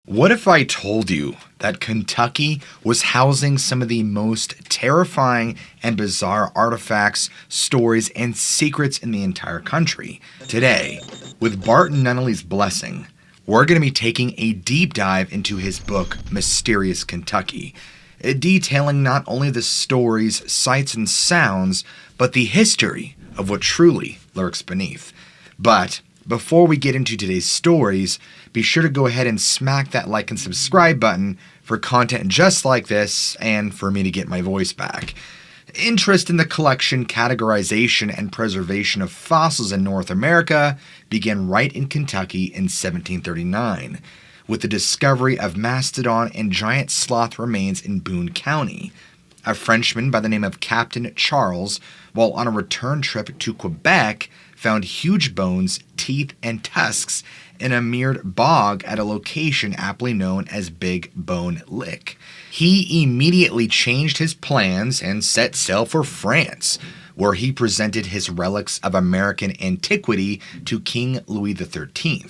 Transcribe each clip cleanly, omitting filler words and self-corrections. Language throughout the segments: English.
What if I told you that Kentucky was housing some of the most terrifying and bizarre artifacts, stories, and secrets in the entire country? Today, with Barton Nunnally's blessing, we're going to be taking a deep dive into his book, Mysterious Kentucky, detailing not only the stories, sights, and sounds, but the history of what truly lurks beneath. But before we get into today's stories, be sure to go ahead and smack that like and subscribe button for content just like this and for me to get my voice back. Interest in the collection, categorization, and preservation of fossils in North America began right in Kentucky in 1739, with the discovery of mastodon and giant sloth remains in Boone County. A Frenchman by the name of Captain Charles, while on a return trip to Quebec, found huge bones, teeth, and tusks in a mirrored bog at a location aptly known as Big Bone Lick. He immediately changed his plans and set sail for France, where he presented his relics of American antiquity to King Louis XIII.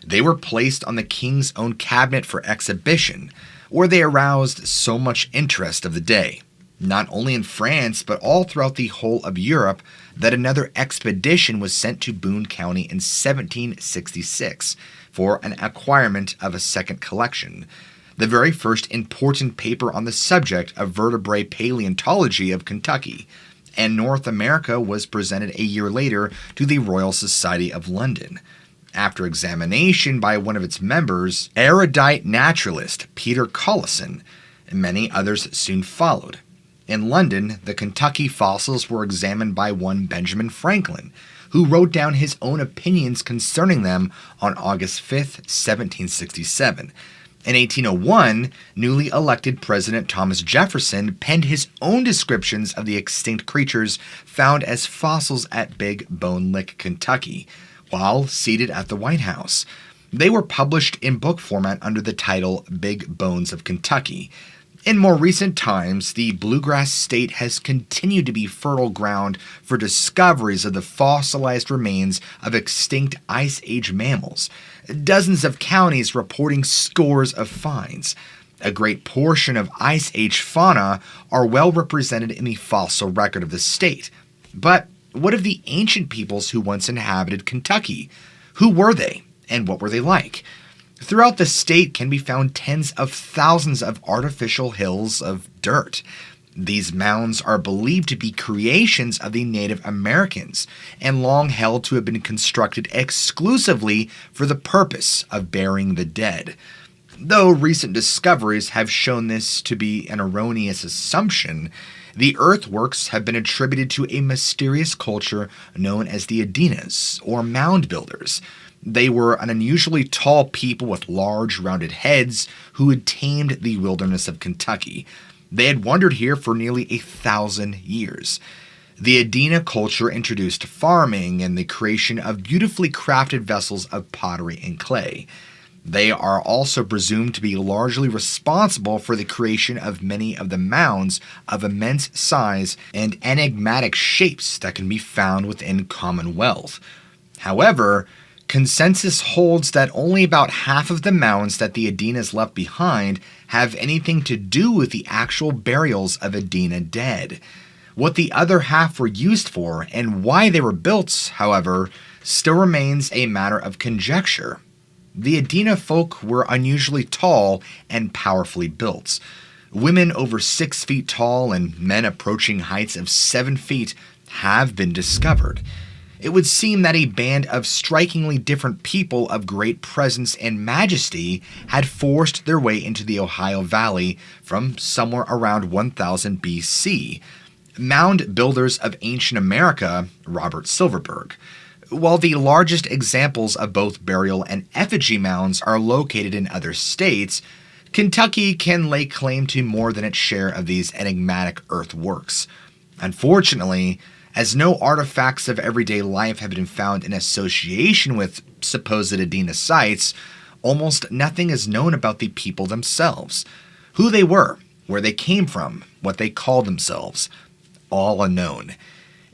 They were placed on the king's own cabinet for exhibition, where they aroused so much interest of the day, not only in France but all throughout the whole of Europe, that another expedition was sent to Boone County in 1766 for an acquirement of a second collection. The very first important paper on the subject of vertebrate paleontology of Kentucky and North America was presented a year later to the Royal Society of London. After examination by one of its members, erudite naturalist Peter Collison, and many others soon followed. In London, the Kentucky fossils were examined by one Benjamin Franklin, who wrote down his own opinions concerning them on August 5, 1767. In 1801, newly elected President Thomas Jefferson penned his own descriptions of the extinct creatures found as fossils at Big Bone Lick, Kentucky, while seated at the White House. They were published in book format under the title Big Bones of Kentucky. In more recent times, the bluegrass state has continued to be fertile ground for discoveries of the fossilized remains of extinct Ice Age mammals, dozens of counties reporting scores of finds. A great portion of Ice Age fauna are well represented in the fossil record of the state. But what of the ancient peoples who once inhabited Kentucky? Who were they, and what were they like? Throughout the state can be found tens of thousands of artificial hills of dirt. These mounds are believed to be creations of the Native Americans and long held to have been constructed exclusively for the purpose of burying the dead. Though recent discoveries have shown this to be an erroneous assumption, the earthworks have been attributed to a mysterious culture known as the Adenas, or mound builders. They were an unusually tall people with large, rounded heads who had tamed the wilderness of Kentucky. They had wandered here for nearly 1,000 years. The Adena culture introduced farming and the creation of beautifully crafted vessels of pottery and clay. They are also presumed to be largely responsible for the creation of many of the mounds of immense size and enigmatic shapes that can be found within Commonwealth. However, consensus holds that only about half of the mounds that the Adenas left behind have anything to do with the actual burials of Adena dead. What the other half were used for and why they were built, however, still remains a matter of conjecture. The Adena folk were unusually tall and powerfully built. Women over 6 feet tall and men approaching heights of 7 feet have been discovered. It would seem that a band of strikingly different people of great presence and majesty had forced their way into the Ohio Valley from somewhere around 1000 BC. Mound builders of ancient America, Robert Silverberg. While the largest examples of both burial and effigy mounds are located in other states, Kentucky can lay claim to more than its share of these enigmatic earthworks. Unfortunately, as no artifacts of everyday life have been found in association with supposed Adena sites, almost nothing is known about the people themselves. Who they were, where they came from, what they called themselves, all unknown.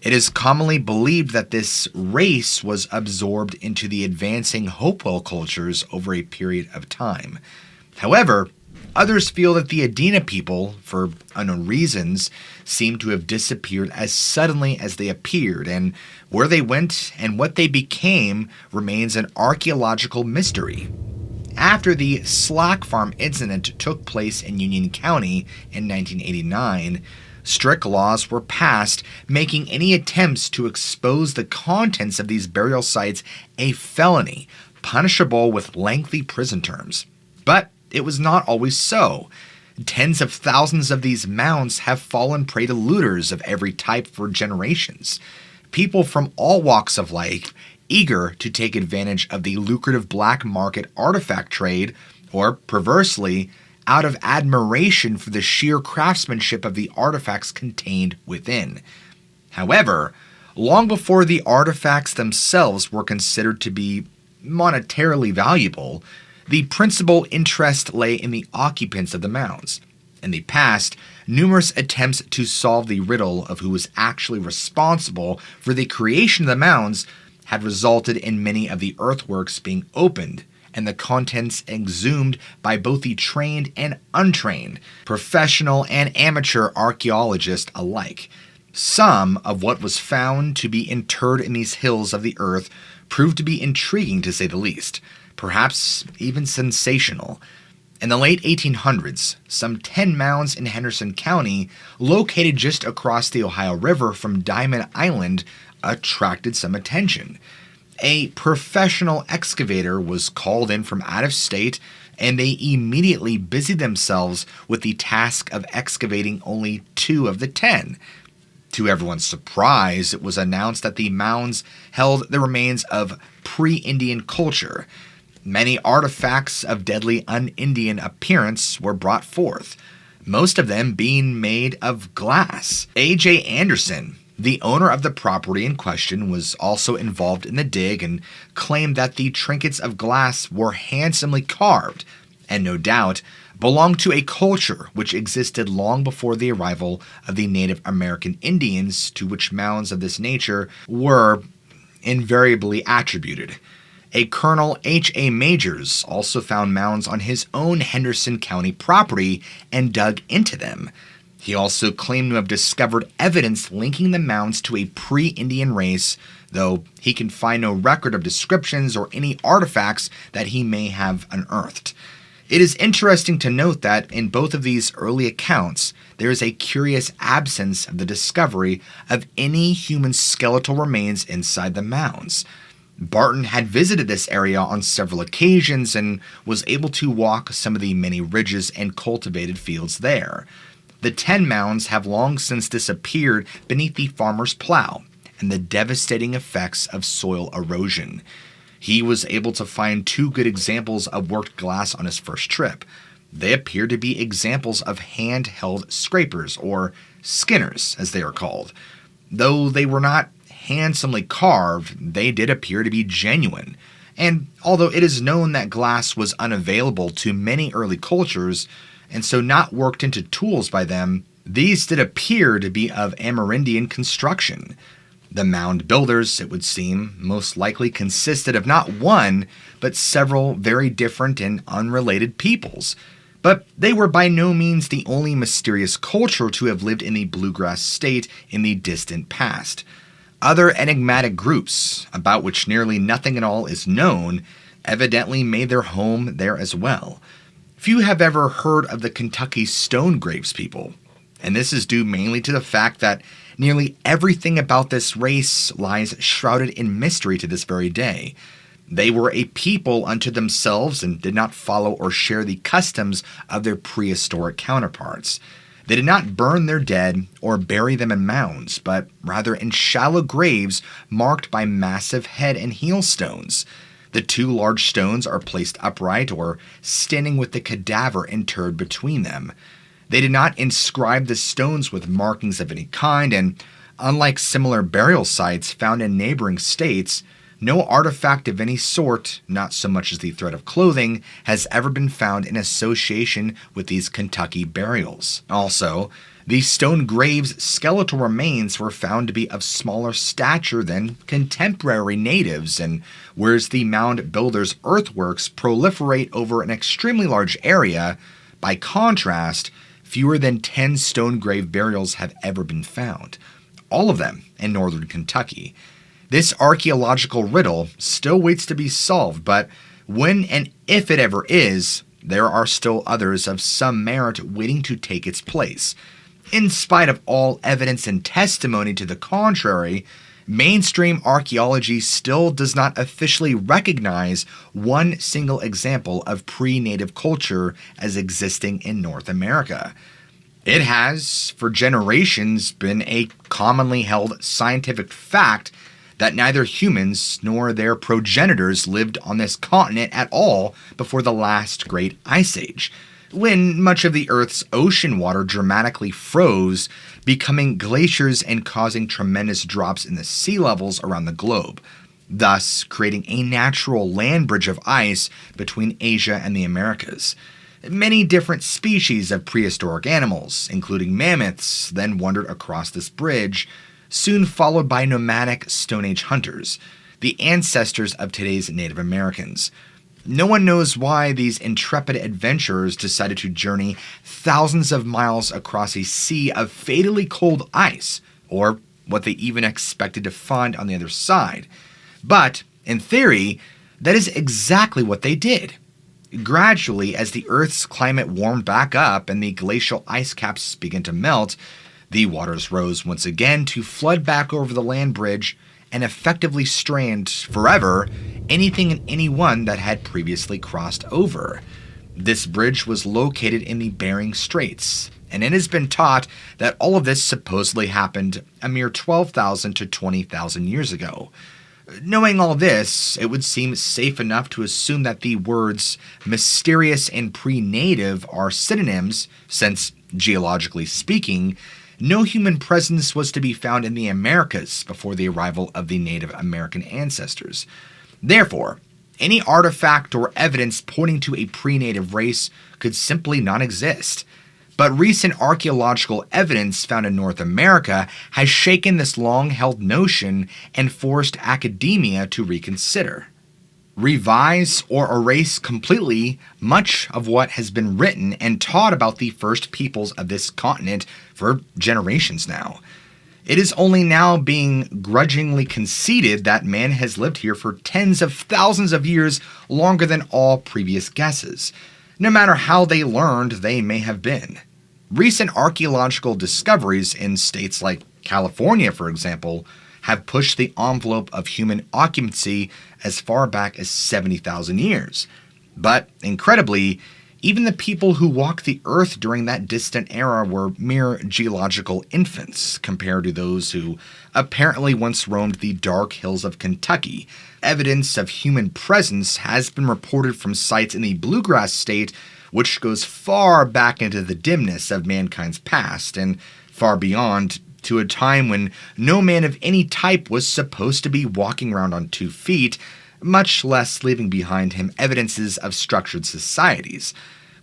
It is commonly believed that this race was absorbed into the advancing Hopewell cultures over a period of time. However, others feel that the Adena people, for unknown reasons, seem to have disappeared as suddenly as they appeared, and where they went and what they became remains an archaeological mystery. After the Slack Farm incident took place in Union County in 1989, strict laws were passed making any attempts to expose the contents of these burial sites a felony, punishable with lengthy prison terms. But it was not always so. Tens of thousands of these mounds have fallen prey to looters of every type for generations. People from all walks of life eager to take advantage of the lucrative black market artifact trade, or perversely, out of admiration for the sheer craftsmanship of the artifacts contained within. However, long before the artifacts themselves were considered to be monetarily valuable, the principal interest lay in the occupants of the mounds. In the past, numerous attempts to solve the riddle of who was actually responsible for the creation of the mounds had resulted in many of the earthworks being opened and the contents exhumed by both the trained and untrained, professional and amateur archaeologists alike. Some of what was found to be interred in these hills of the earth proved to be intriguing to say the least, perhaps even sensational. In the late 1800s, some 10 mounds in Henderson County, located just across the Ohio River from Diamond Island, attracted some attention. A professional excavator was called in from out of state, and they immediately busied themselves with the task of excavating only 2 of the 10. To everyone's surprise, it was announced that the mounds held the remains of pre-Indian culture. Many artifacts of deadly un-Indian appearance were brought forth, most of them being made of glass. A.J. Anderson, the owner of the property in question, was also involved in the dig and claimed that the trinkets of glass were handsomely carved and no doubt belonged to a culture which existed long before the arrival of the Native American Indians, to which mounds of this nature were invariably attributed. A Colonel H.A. Majors also found mounds on his own Henderson County property and dug into them. He also claimed to have discovered evidence linking the mounds to a pre-Indian race, though he can find no record of descriptions or any artifacts that he may have unearthed. It is interesting to note that in both of these early accounts, there is a curious absence of the discovery of any human skeletal remains inside the mounds. Barton had visited this area on several occasions and was able to walk some of the many ridges and cultivated fields there. The 10 mounds have long since disappeared beneath the farmer's plow and the devastating effects of soil erosion. He was able to find 2 good examples of worked glass on his first trip. They appear to be examples of handheld scrapers, or skinners as they are called. Though they were not handsomely carved, they did appear to be genuine. And although it is known that glass was unavailable to many early cultures, and so not worked into tools by them, these did appear to be of Amerindian construction. The mound builders, it would seem, most likely consisted of not one, but several very different and unrelated peoples. But they were by no means the only mysterious culture to have lived in the bluegrass state in the distant past. Other enigmatic groups, about which nearly nothing at all is known, evidently made their home there as well. Few have ever heard of the Kentucky Stone Graves people, and this is due mainly to the fact that nearly everything about this race lies shrouded in mystery to this very day. They were a people unto themselves and did not follow or share the customs of their prehistoric counterparts. They did not burn their dead or bury them in mounds, but rather in shallow graves marked by massive head and heel stones. The 2 large stones are placed upright or standing with the cadaver interred between them. They did not inscribe the stones with markings of any kind, and unlike similar burial sites found in neighboring states, no artifact of any sort, not so much as the thread of clothing, has ever been found in association with these Kentucky burials. Also, the stone graves' skeletal remains were found to be of smaller stature than contemporary natives, and whereas the mound builders' earthworks proliferate over an extremely large area, by contrast, fewer than 10 stone grave burials have ever been found, all of them in northern Kentucky. This archaeological riddle still waits to be solved, but when and if it ever is, there are still others of some merit waiting to take its place. In spite of all evidence and testimony to the contrary, mainstream archaeology still does not officially recognize one single example of pre-native culture as existing in North America. It has, for generations, been a commonly held scientific fact that neither humans nor their progenitors lived on this continent at all before the last great ice age, when much of the Earth's ocean water dramatically froze, becoming glaciers and causing tremendous drops in the sea levels around the globe, thus creating a natural land bridge of ice between Asia and the Americas. Many different species of prehistoric animals, including mammoths, then wandered across this bridge, soon followed by nomadic Stone Age hunters, the ancestors of today's Native Americans. No one knows why these intrepid adventurers decided to journey thousands of miles across a sea of fatally cold ice, or what they even expected to find on the other side. But, in theory, that is exactly what they did. Gradually, as the Earth's climate warmed back up and the glacial ice caps began to melt, the waters rose once again to flood back over the land bridge and effectively strand forever anything and anyone that had previously crossed over. This bridge was located in the Bering Straits, and it has been taught that all of this supposedly happened a mere 12,000 to 20,000 years ago. Knowing all this, it would seem safe enough to assume that the words mysterious and pre-native are synonyms, since, geologically speaking, no human presence was to be found in the Americas before the arrival of the Native American ancestors. Therefore, any artifact or evidence pointing to a pre-native race could simply not exist. But recent archaeological evidence found in North America has shaken this long-held notion and forced academia to reconsider, revise, or erase completely much of what has been written and taught about the first peoples of this continent for generations now. It is only now being grudgingly conceded that man has lived here for tens of thousands of years longer than all previous guesses, no matter how they learned they may have been. Recent archaeological discoveries in states like California, for example, have pushed the envelope of human occupancy as far back as 70,000 years. But, incredibly, even the people who walked the earth during that distant era were mere geological infants compared to those who apparently once roamed the dark hills of Kentucky. Evidence of human presence has been reported from sites in the Bluegrass State, which goes far back into the dimness of mankind's past and far beyond to a time when no man of any type was supposed to be walking around on 2 feet, much less leaving behind him evidences of structured societies.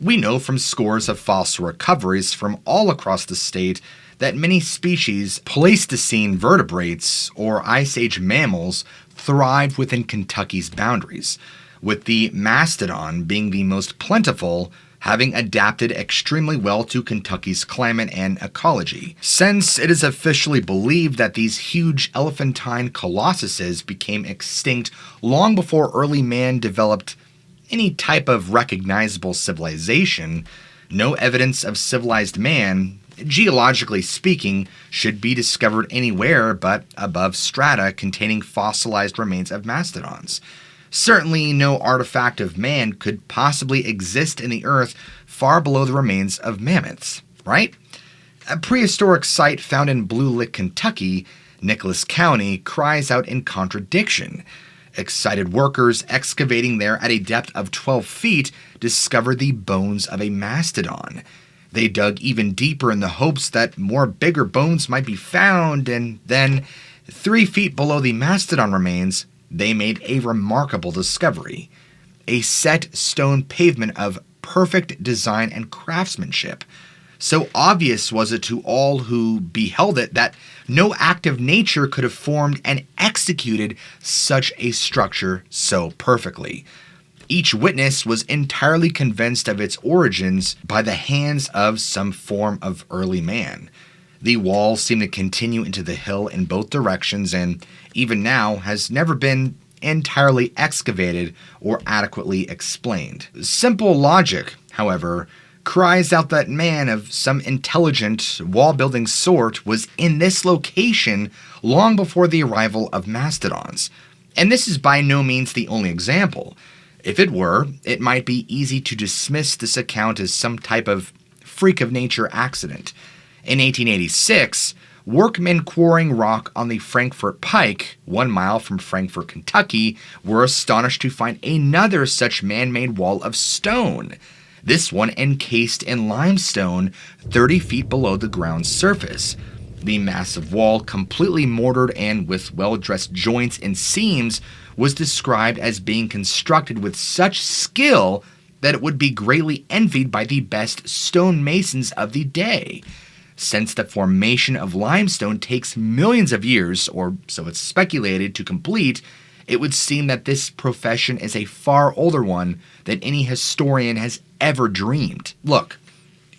We know from scores of fossil recoveries from all across the state that many species, Pleistocene vertebrates, or Ice Age mammals, thrived within Kentucky's boundaries, with the mastodon being the most plentiful, having adapted extremely well to Kentucky's climate and ecology, since it is officially believed that these huge elephantine colossuses became extinct long before early man developed any type of recognizable civilization. No evidence of civilized man, geologically speaking, should be discovered anywhere but above strata containing fossilized remains of mastodons. Certainly no artifact of man could possibly exist in the earth far below the remains of mammoths, right? A prehistoric site found in Blue Lick, Kentucky, Nicholas County, cries out in contradiction. Excited workers excavating there at a depth of 12 feet discovered the bones of a mastodon. They dug even deeper in the hopes that more bigger bones might be found, and then, 3 feet below the mastodon remains, they made a remarkable discovery: a set stone pavement of perfect design and craftsmanship. So obvious was it to all who beheld it that no act of nature could have formed and executed such a structure so perfectly. Each witness was entirely convinced of its origins by the hands of some form of early man. The wall seemed to continue into the hill in both directions, and even now has never been entirely excavated or adequately explained. Simple logic, however, cries out that man of some intelligent, wall-building sort was in this location long before the arrival of mastodons. And this is by no means the only example. If it were, it might be easy to dismiss this account as some type of freak of nature accident. In 1886, workmen quarrying rock on the Frankfort Pike, 1 mile from Frankfort, Kentucky, were astonished to find another such man-made wall of stone. This one encased in limestone 30 feet below the ground's surface. The massive wall, completely mortared and with well-dressed joints and seams, was described as being constructed with such skill that it would be greatly envied by the best stonemasons of the day. Since the formation of limestone takes millions of years, or so it's speculated, to complete, it would seem that this profession is a far older one than any historian has ever dreamed. Look,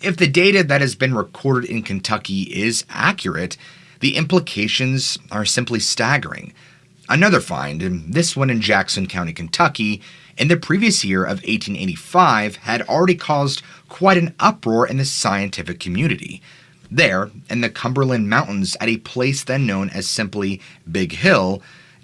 if the data that has been recorded in Kentucky is accurate, the implications are simply staggering. Another find, this one in Jackson County, Kentucky, in the previous year of 1885, had already caused quite an uproar in the scientific community. There, in the Cumberland Mountains, at a place then known as simply Big Hill,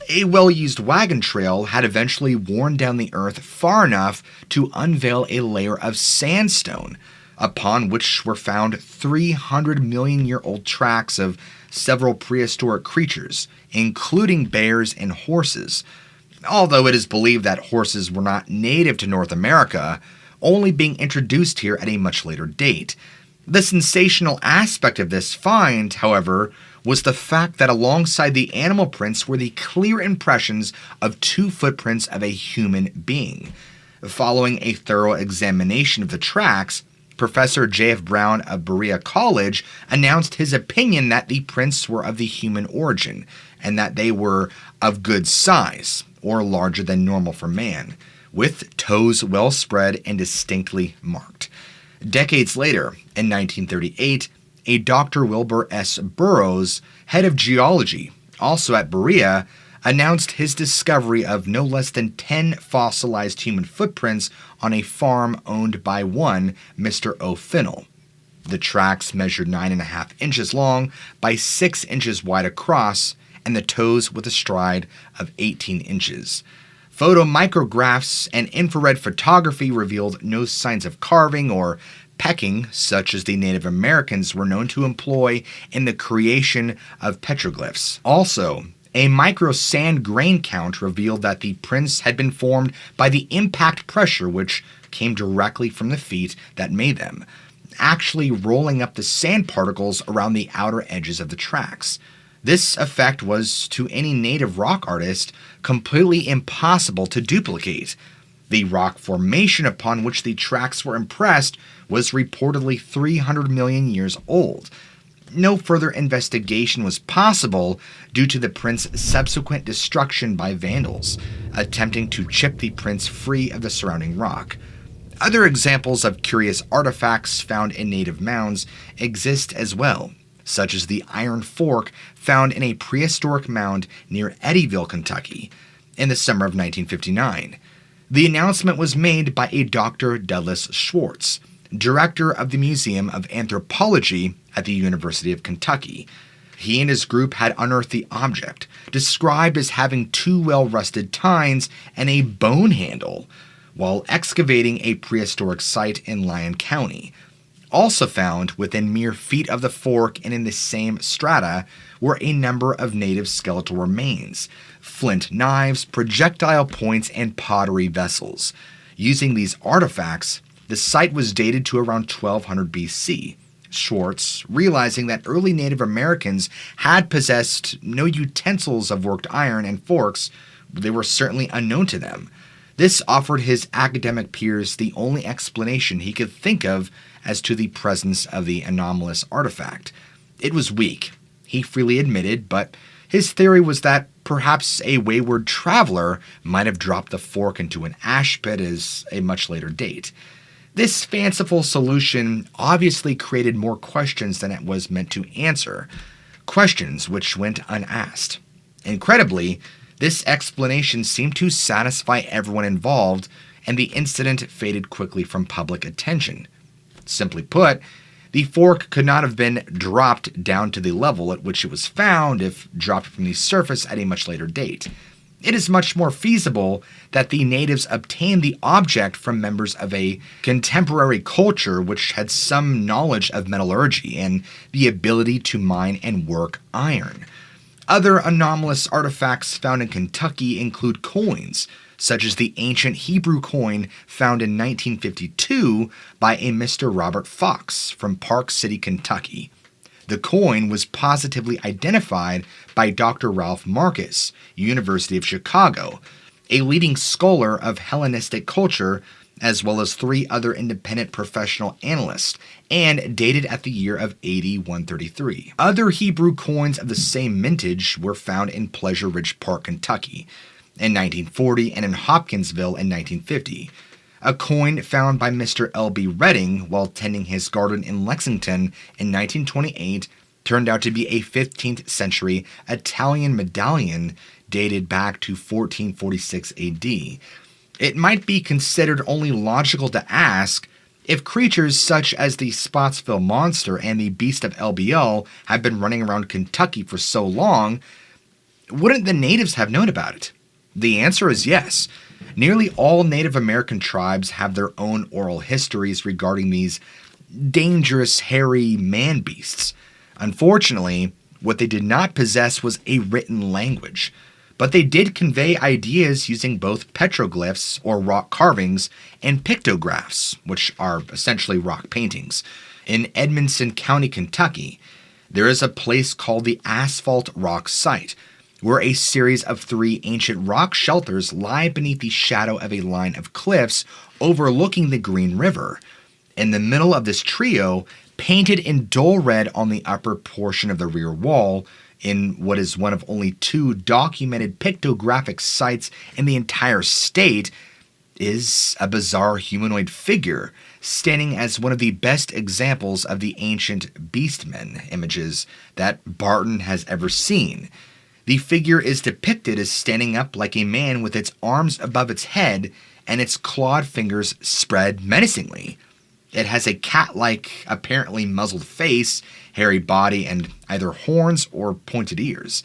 a well-used wagon trail had eventually worn down the earth far enough to unveil a layer of sandstone, upon which were found 300-million-year-old tracks of several prehistoric creatures, including bears and horses. Although it is believed that horses were not native to North America, only being introduced here at a much later date. The sensational aspect of this find, however, was the fact that alongside the animal prints were the clear impressions of 2 footprints of a human being. Following a thorough examination of the tracks, Professor J.F. Brown of Berea College announced his opinion that the prints were of the human origin, and that they were of good size, or larger than normal for man, with toes well spread and distinctly marked. Decades later, in 1938, a Dr. Wilbur S. Burroughs, head of geology, also at Berea, announced his discovery of no less than 10 fossilized human footprints on a farm owned by one Mr. O'Finnell. The tracks measured 9.5 inches long by 6 inches wide across, and the toes with a stride of 18 inches. Photomicrographs and infrared photography revealed no signs of carving or pecking, such as the Native Americans were known to employ in the creation of petroglyphs. Also, a micro sand grain count revealed that the prints had been formed by the impact pressure which came directly from the feet that made them, actually rolling up the sand particles around the outer edges of the tracks. This effect was, to any native rock artist, completely impossible to duplicate. The rock formation upon which the tracks were impressed was reportedly 300 million years old. No further investigation was possible due to the prints' subsequent destruction by vandals, attempting to chip the prints free of the surrounding rock. Other examples of curious artifacts found in native mounds exist as well, such as the iron fork found in a prehistoric mound near Eddyville, Kentucky, in the summer of 1959. The announcement was made by a Dr. Douglas Schwartz, director of the Museum of Anthropology at the University of Kentucky. He and his group had unearthed the object, described as having 2 well-rusted tines and a bone handle, while excavating a prehistoric site in Lyon County. Also found within mere feet of the fork and in the same strata were a number of native skeletal remains, flint knives, projectile points, and pottery vessels. Using these artifacts, the site was dated to around 1200 BC. Schwartz, realizing that early Native Americans had possessed no utensils of worked iron and forks, they were certainly unknown to them. This offered his academic peers the only explanation he could think of as to the presence of the anomalous artifact. It was weak, he freely admitted, but his theory was that perhaps a wayward traveler might have dropped the fork into an ash pit at a much later date. This fanciful solution obviously created more questions than it was meant to answer, questions which went unasked. Incredibly, this explanation seemed to satisfy everyone involved, and the incident faded quickly from public attention. Simply put, the fork could not have been dropped down to the level at which it was found if dropped from the surface at a much later date. It is much more feasible that the natives obtained the object from members of a contemporary culture which had some knowledge of metallurgy and the ability to mine and work iron. Other anomalous artifacts found in Kentucky include coins, such as the ancient Hebrew coin found in 1952 by a Mr. Robert Fox from Park City, Kentucky. The coin was positively identified by Dr. Ralph Marcus, University of Chicago, a leading scholar of Hellenistic culture, as well as 3 other independent professional analysts, and dated at the year of AD 133. Other Hebrew coins of the same mintage were found in Pleasure Ridge Park, Kentucky, in 1940 and in Hopkinsville in 1950. A coin found by Mr. L.B. Redding while tending his garden in Lexington in 1928 turned out to be a 15th century Italian medallion dated back to 1446 AD. It might be considered only logical to ask, if creatures such as the Spotsville Monster and the Beast of LBL have been running around Kentucky for so long, wouldn't the natives have known about it? The answer is yes. Nearly all Native American tribes have their own oral histories regarding these dangerous, hairy man-beasts. Unfortunately, what they did not possess was a written language, but they did convey ideas using both petroglyphs, or rock carvings, and pictographs, which are essentially rock paintings. In Edmonson County, Kentucky, there is a place called the Asphalt Rock Site, where a series of 3 ancient rock shelters lie beneath the shadow of a line of cliffs overlooking the Green River. In the middle of this trio, painted in dull red on the upper portion of the rear wall, in what is one of only 2 documented pictographic sites in the entire state, is a bizarre humanoid figure, standing as one of the best examples of the ancient beastmen images that Barton has ever seen. The figure is depicted as standing up like a man with its arms above its head and its clawed fingers spread menacingly. It has a cat-like, apparently muzzled face, hairy body, and either horns or pointed ears.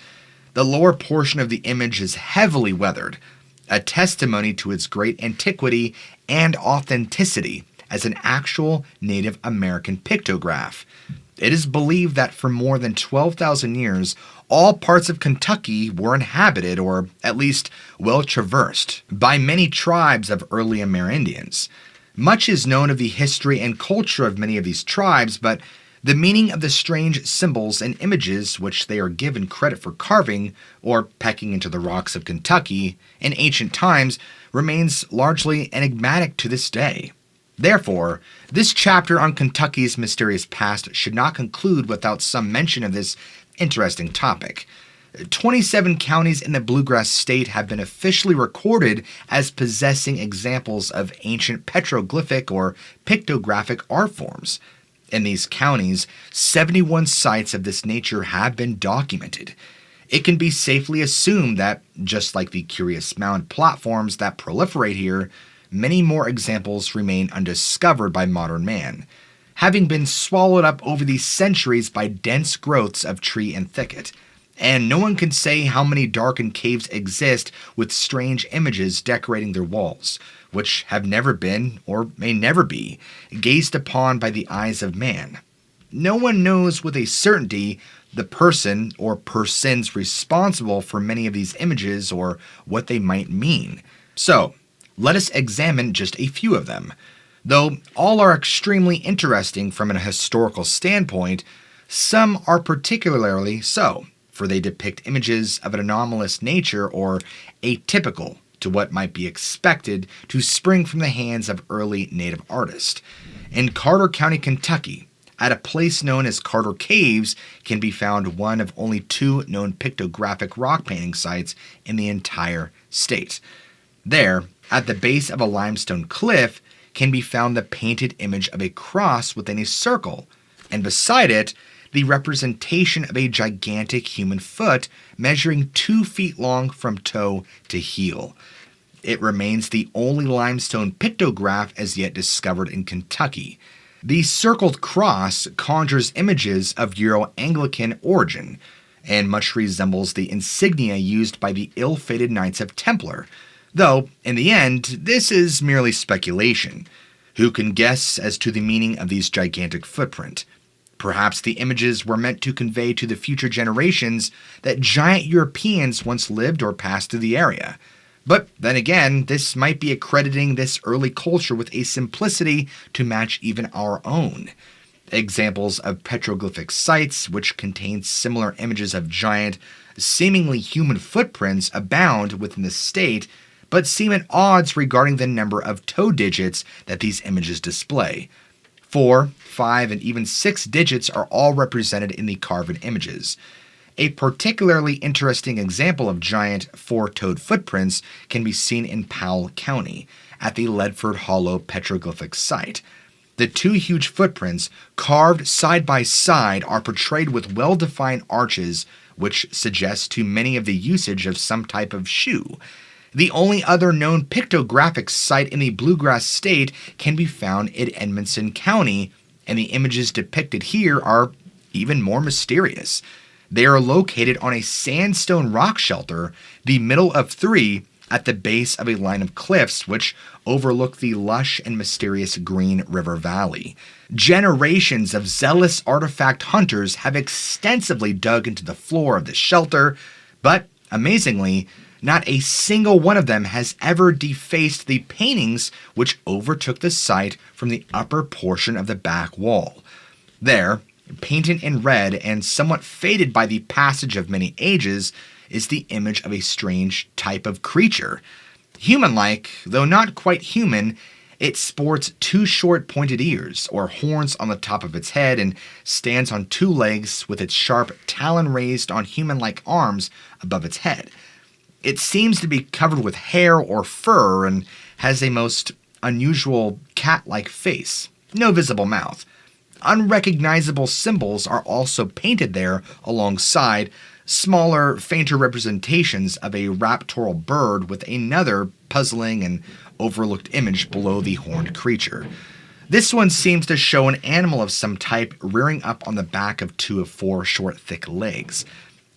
The lower portion of the image is heavily weathered, a testimony to its great antiquity and authenticity as an actual Native American pictograph. It is believed that for more than 12,000 years, all parts of Kentucky were inhabited, or at least well traversed, by many tribes of early Amerindians. Much is known of the history and culture of many of these tribes, but the meaning of the strange symbols and images which they are given credit for carving or pecking into the rocks of Kentucky in ancient times remains largely enigmatic to this day. Therefore, this chapter on Kentucky's mysterious past should not conclude without some mention of this interesting topic. 27 counties in the Bluegrass State have been officially recorded as possessing examples of ancient petroglyphic or pictographic art forms. In these counties, 71 sites of this nature have been documented. It can be safely assumed that, just like the curious mound platforms that proliferate here, many more examples remain undiscovered by modern man, having been swallowed up over the centuries by dense growths of tree and thicket. And no one can say how many darkened caves exist with strange images decorating their walls, which have never been, or may never be, gazed upon by the eyes of man. No one knows with a certainty the person or persons responsible for many of these images or what they might mean. So, let us examine just a few of them. Though all are extremely interesting from an historical standpoint, some are particularly so. for they depict images of an anomalous nature or atypical to what might be expected to spring from the hands of early native artists. In Carter County, Kentucky, at a place known as Carter Caves, can be found one of only 2 known pictographic rock painting sites in the entire state. There, at the base of a limestone cliff, can be found the painted image of a cross within a circle, and beside it, the representation of a gigantic human foot measuring 2 feet long from toe to heel. It remains the only limestone pictograph as yet discovered in Kentucky. The circled cross conjures images of Euro-Anglican origin, and much resembles the insignia used by the ill-fated Knights of Templar, though, in the end, this is merely speculation. Who can guess as to the meaning of these gigantic footprint? Perhaps the images were meant to convey to the future generations that giant Europeans once lived or passed through the area. But then again, this might be accrediting this early culture with a simplicity to match even our own. Examples of petroglyphic sites which contain similar images of giant, seemingly human footprints abound within the state, but seem at odds regarding the number of toe digits that these images display. 4, 5, and even 6 digits are all represented in the carved images. A particularly interesting example of giant 4-toed footprints can be seen in Powell County, at the Ledford Hollow petroglyphic site. The 2 huge footprints, carved side by side, are portrayed with well-defined arches, which suggests to many of the usage of some type of shoe. The only other known pictographic site in the Bluegrass State can be found in Edmonson County, and the images depicted here are even more mysterious. They are located on a sandstone rock shelter, the middle of 3, at the base of a line of cliffs which overlook the lush and mysterious Green River Valley. Generations of zealous artifact hunters have extensively dug into the floor of the shelter, but, amazingly, not a single one of them has ever defaced the paintings which overtook the site from the upper portion of the back wall. There, painted in red and somewhat faded by the passage of many ages, is the image of a strange type of creature. Human-like, though not quite human, it sports 2 short pointed ears, or horns on the top of its head, and stands on 2 legs with its sharp talon raised on human-like arms above its head. It seems to be covered with hair or fur and has a most unusual cat-like face, no visible mouth. Unrecognizable symbols are also painted there alongside smaller, fainter representations of a raptorial bird with another puzzling and overlooked image below the horned creature. This one seems to show an animal of some type rearing up on the back of 2 of 4 short, thick legs.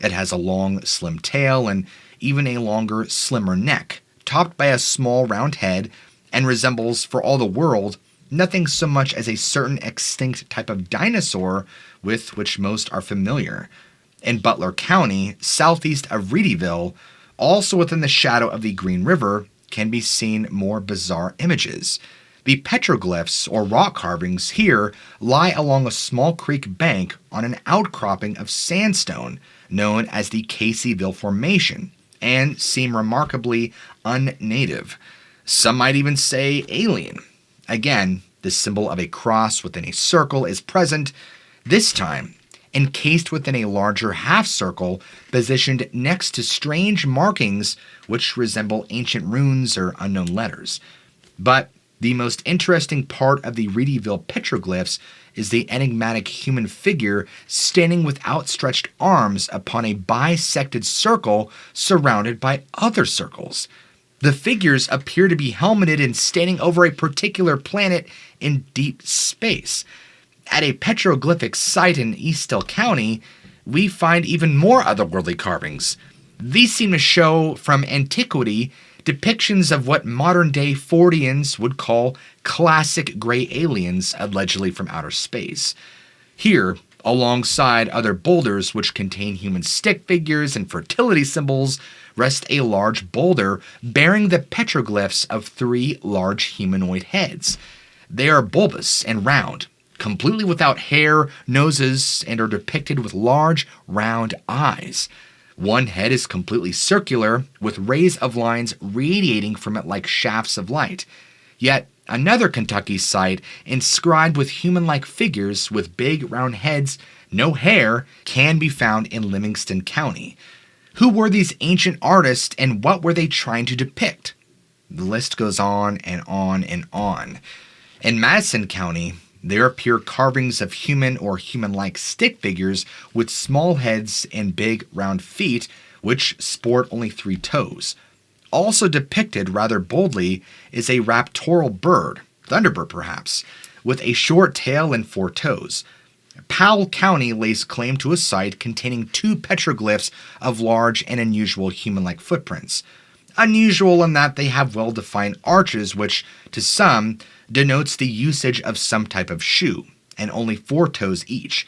It has a long, slim tail and even a longer, slimmer neck, topped by a small, round head, and resembles, for all the world, nothing so much as a certain extinct type of dinosaur with which most are familiar. In Butler County, southeast of Reedyville, also within the shadow of the Green River, can be seen more bizarre images. The petroglyphs, or rock carvings, here lie along a small creek bank on an outcropping of sandstone known as the Caseyville Formation, and seem remarkably unnative. Some might even say alien. Again, the symbol of a cross within a circle is present, this time encased within a larger half circle positioned next to strange markings which resemble ancient runes or unknown letters. But the most interesting part of the Reedyville petroglyphs is the enigmatic human figure standing with outstretched arms upon a bisected circle surrounded by other circles. The figures appear to be helmeted and standing over a particular planet in deep space. At a petroglyphic site in Easthill County, we find even more otherworldly carvings. These seem to show, from antiquity, depictions of what modern-day Fordians would call classic gray aliens, allegedly from outer space. Here, alongside other boulders which contain human stick figures and fertility symbols, rests a large boulder bearing the petroglyphs of 3 large humanoid heads. They are bulbous and round, completely without hair, noses, and are depicted with large, round eyes. One head is completely circular, with rays of lines radiating from it like shafts of light. Yet, another Kentucky site, inscribed with human-like figures with big round heads, no hair, can be found in Livingston County. Who were these ancient artists and what were they trying to depict? The list goes on and on and on. In Madison County, there appear carvings of human or human-like stick figures with small heads and big round feet, which sport only 3 toes. Also depicted rather boldly is a raptorial bird, thunderbird perhaps, with a short tail and 4 toes. Powell County lays claim to a site containing 2 petroglyphs of large and unusual human-like footprints. Unusual in that they have well-defined arches, which, to some, denotes the usage of some type of shoe, and only 4 toes each.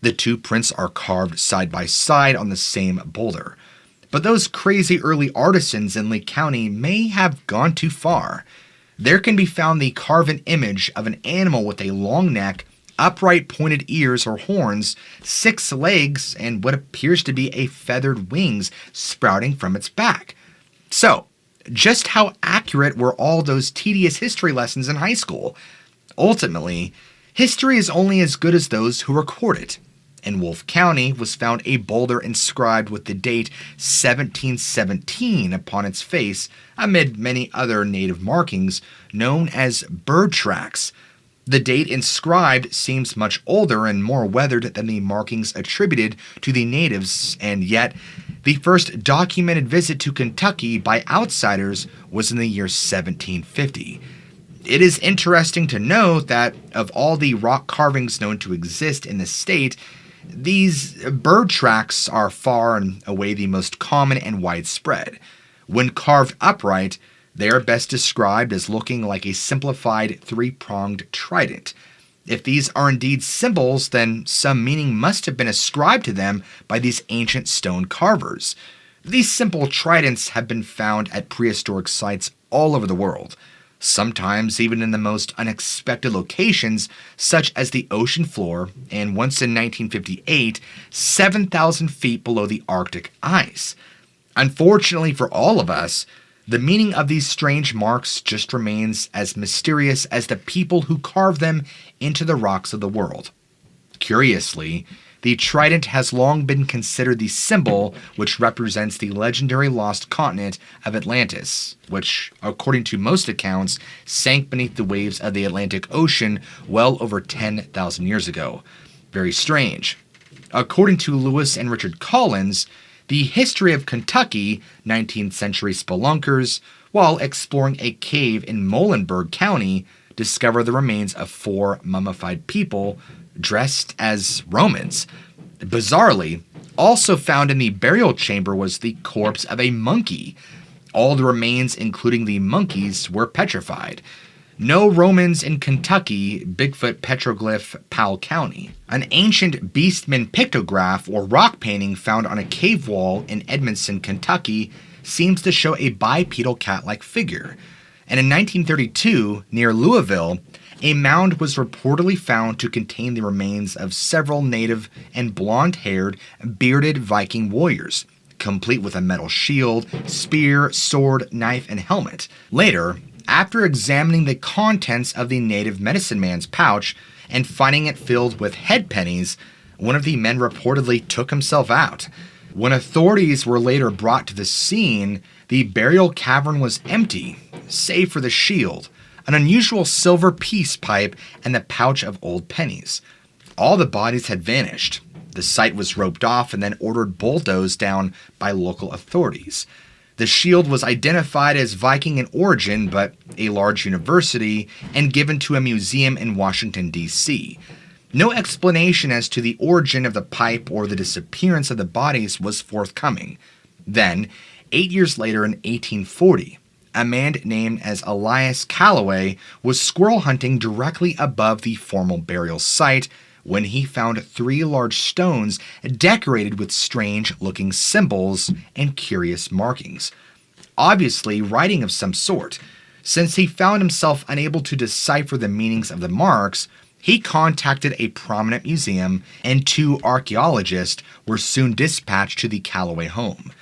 The 2 prints are carved side by side on the same boulder. But those crazy early artisans in Lee County may have gone too far. There can be found the carven image of an animal with a long neck, upright pointed ears or horns, 6 legs, and what appears to be a feathered wings sprouting from its back. So, just how accurate were all those tedious history lessons in high school? Ultimately, history is only as good as those who record it. In Wolfe County was found a boulder inscribed with the date 1717 upon its face, amid many other native markings known as bird tracks. The date inscribed seems much older and more weathered than the markings attributed to the natives, and yet the first documented visit to Kentucky by outsiders was in the year 1750. It is interesting to note that of all the rock carvings known to exist in the state, these bird tracks are far and away the most common and widespread. When carved upright, they are best described as looking like a simplified 3-pronged trident. If these are indeed symbols, then some meaning must have been ascribed to them by these ancient stone carvers. These simple tridents have been found at prehistoric sites all over the world, sometimes even in the most unexpected locations, such as the ocean floor, and once in 1958, 7,000 feet below the Arctic ice. Unfortunately for all of us, the meaning of these strange marks just remains as mysterious as the people who carved them into the rocks of the world. Curiously, the trident has long been considered the symbol which represents the legendary lost continent of Atlantis, which, according to most accounts, sank beneath the waves of the Atlantic Ocean well over 10,000 years ago. Very strange. According to Lewis and Richard Collins, The History of Kentucky, 19th century spelunkers, while exploring a cave in Muhlenberg County, discovered the remains of 4 mummified people dressed as Romans. Bizarrely, also found in the burial chamber was the corpse of a monkey. All the remains, including the monkeys, were petrified. No Romans in Kentucky, Bigfoot petroglyph, Powell County. An ancient beastman pictograph or rock painting found on a cave wall in Edmondson, Kentucky, seems to show a bipedal cat-like figure. And in 1932, near Louisville, a mound was reportedly found to contain the remains of several native and blonde-haired, bearded Viking warriors, complete with a metal shield, spear, sword, knife, and helmet. Later, after examining the contents of the native medicine man's pouch and finding it filled with head pennies, one of the men reportedly took himself out. When authorities were later brought to the scene, the burial cavern was empty, save for the shield, an unusual silver peace pipe, and the pouch of old pennies. All the bodies had vanished. The site was roped off and then ordered bulldozed down by local authorities. The shield was identified as Viking in origin, but a large university, and given to a museum in Washington, D.C. No explanation as to the origin of the pipe or the disappearance of the bodies was forthcoming. Then, 8 years later in 1840, a man named as Elias Calloway was squirrel hunting directly above the formal burial site when he found 3 large stones decorated with strange-looking symbols and curious markings. Obviously, writing of some sort. Since he found himself unable to decipher the meanings of the marks, He contacted a prominent museum, and 2 archaeologists were soon dispatched to the Callaway home.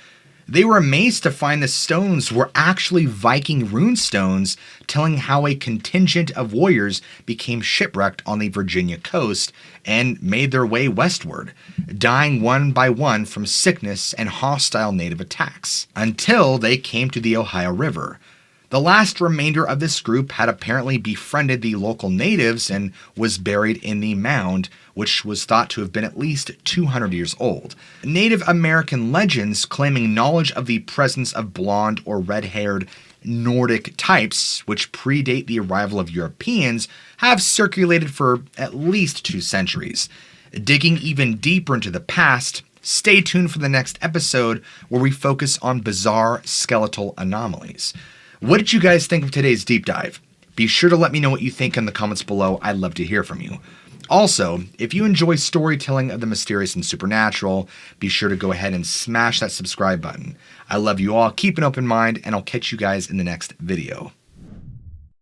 They were amazed to find the stones were actually Viking rune stones, telling how a contingent of warriors became shipwrecked on the Virginia coast and made their way westward, dying one by one from sickness and hostile native attacks, until they came to the Ohio River. The last remainder of this group had apparently befriended the local natives and was buried in the mound, which was thought to have been at least 200 years old. Native American legends claiming knowledge of the presence of blonde or red-haired Nordic types, which predate the arrival of Europeans, have circulated for at least 2 centuries. Digging even deeper into the past, stay tuned for the next episode where we focus on bizarre skeletal anomalies. What did you guys think of today's deep dive? Be sure to let me know what you think in the comments below. I'd love to hear from you. Also, if you enjoy storytelling of the mysterious and supernatural, be sure to go ahead and smash that subscribe button. I love you all, keep an open mind, and I'll catch you guys in the next video.